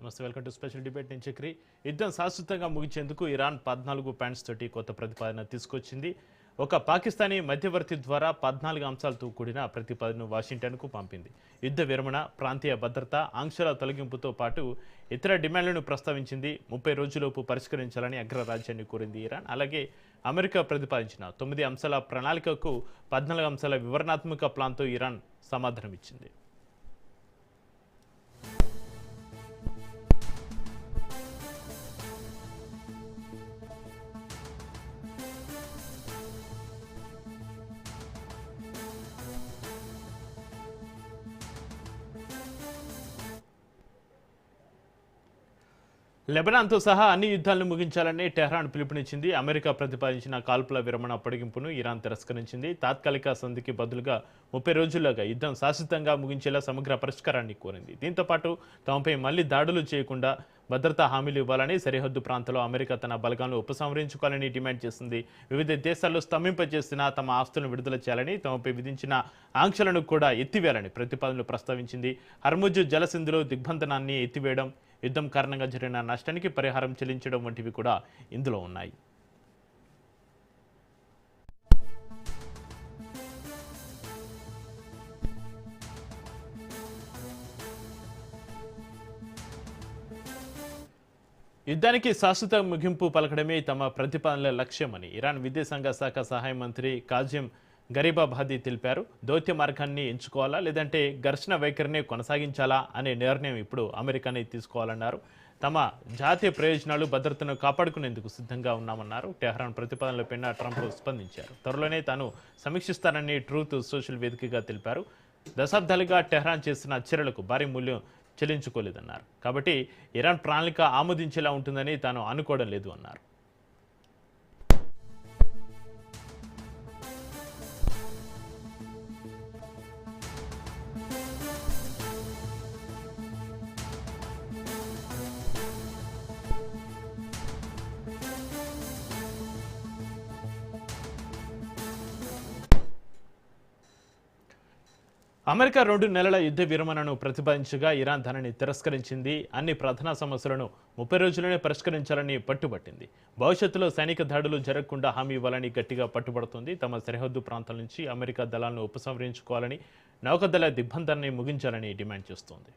నమస్తే, welcome to special debate. నేను చక్రి. యుద్ధం శాశ్వతంగా ముగించేందుకు ఇరాన్ 14 పాయింట్స్ తోటి కొత్త ప్రతిపాదన తీసుకొచ్చింది. ఒక పాకిస్తానీ మధ్యవర్తి ద్వారా 14 అంశాలతో కూడిన ప్రతిపాదనను వాషింగ్టన్కు పంపింది. యుద్ధ విరమణ, ప్రాంతీయ భద్రత, ఆంక్షల తొలగింపుతో పాటు ఇతర డిమాండ్లను ప్రస్తావించింది. 30 రోజులలోపు పరిష్కరించాలని అగ్రరాజ్యాన్ని కోరింది ఇరాన్. అలాగే అమెరికా ప్రతిపాదించిన 9 అంశాల ప్రణాళికకు 14 అంశాల వివరణాత్మక ప్లాన్తో ఇరాన్ సమాధానమిచ్చింది. లెబనాన్తో సహా అన్ని యుద్ధాలను ముగించాలని టెహ్రాన్ పిలుపునిచ్చింది. అమెరికా ప్రతిపాదించిన కాల్పుల విరమణ పొడిగింపును ఇరాన్ తిరస్కరించింది. తాత్కాలిక సంధికి బదులుగా 30 రోజుల్లోగా యుద్ధం శాశ్వతంగా ముగించేలా సమగ్ర పరిష్కారాన్ని కోరింది. దీంతో పాటు తమపై మళ్లీ దాడులు చేయకుండా భద్రతా హామీలు ఇవ్వాలని, సరిహద్దు ప్రాంతంలో అమెరికా తన బలగాలను ఉపసంహరించుకోవాలని డిమాండ్ చేసింది. వివిధ దేశాల్లో స్తంభింపజేసిన తమ ఆస్తులను విడుదల చేయాలని, తమపై విధించిన ఆంక్షలను కూడా ఎత్తివేయాలని ప్రతిపాదనలు ప్రస్తావించింది. హర్ముజ్ జలసింధులో దిగ్బంధనాన్ని ఎత్తివేయడం, యుద్ధం కారణంగా జరిగిన నష్టానికి పరిహారం చెల్లించడం వంటివి కూడా ఇందులో ఉన్నాయి. యుద్ధానికి శాశ్వత ముగింపు పలకడమే తమ ప్రతిపాదనల లక్ష్యమని ఇరాన్ విదేశాంగ శాఖ సహాయ మంత్రి కాజిం గరీబాబాదీ తెలిపారు. దౌత్య మార్గాన్ని ఎంచుకోవాలా లేదంటే ఘర్షణ వైఖరిని కొనసాగించాలా అనే నిర్ణయం ఇప్పుడు అమెరికానే తీసుకోవాలన్నారు. తమ జాతీయ ప్రయోజనాలు, భద్రతను కాపాడుకునేందుకు సిద్ధంగా ఉన్నామన్నారు. టెహ్రాన్ ప్రతిపాదనలపై ట్రంప్ స్పందించారు. త్వరలోనే తాను సమీక్షిస్తానని ట్రూత్ సోషల్ వేదికగా తెలిపారు. దశాబ్దాలుగా టెహ్రాన్ చేసిన చర్యలకు భారీ మూల్యం చెల్లించుకోలేదన్నారు. కాబట్టి ఇరాన్ ప్రణాళిక ఆమోదించేలా ఉంటుందని తాను అనుకోవడం లేదు అన్నారు. అమెరికా 2 నెలల యుద్ధ విరమణను ప్రతిపాదించగా ఇరాన్ దానిని తిరస్కరించింది. అన్ని ప్రధాన సమస్యలను 30 రోజుల్లోనే పరిష్కరించాలని పట్టుబట్టింది. భవిష్యత్తులో సైనిక దాడులు జరగకుండా హామీ ఇవ్వాలని గట్టిగా పట్టుబడుతుంది. తమ సరిహద్దు ప్రాంతాల నుంచి అమెరికా దళాలను ఉపసంహరించుకోవాలని, నౌకాదళ దిగ్బంధాన్ని ముగించాలని డిమాండ్ చేస్తోంది.